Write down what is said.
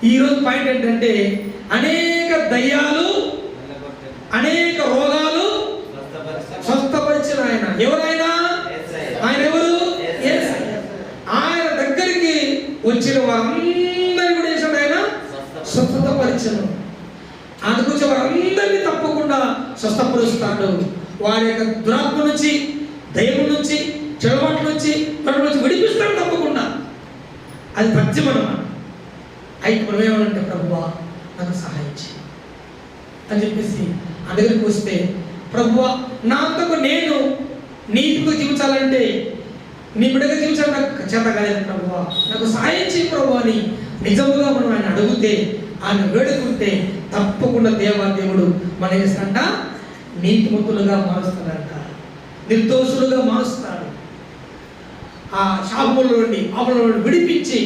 ఈరోజు పాయింట్ ఏంటంటే అనేక దయ్యాలు, అనేక రోగాలు స్వస్థపరిచిన ఆయన. ఎవరైనా ఆయన ఎవరు? ఆయన దగ్గరికి వచ్చిన వారందరినీ కూడా చేశాడు ఆయన, స్వస్థపరిచను. అందుకొచ్చి వారందరినీ తప్పకుండా స్వస్థపరుస్తాడు. వారి యొక్క దురాత్మ నుంచి, దయ్యం నుంచి, చెడవాటి నుంచి విడిపిస్తాడు తప్పకుండా. అది పద్యం అన్నమాట. అయితే మనం ఏమనంటే ప్రభువా నాకు సహాయం చేయి అని చెప్పేసి ఆ దగ్గరికి వస్తే, ప్రభువా నా అంతకు నేను నీతితో జీవించాలంటే, నీ బిడ్డగా జీవించాలని నాకు చేత కాలేదు ప్రభువా, నాకు సహాయం చేయి ప్రభు అని నిజముగా మనం ఆయన అడిగితే, ఆయన వేడుకుంటే తప్పకుండా దేవుడు మన చేస్తాడంట, నీతిమంతులుగా మారుస్తాడంట, నిర్దోషులుగా మారుస్తాడు. ఆ శాపముల నుండి, పాపముల నుండి విడిపించి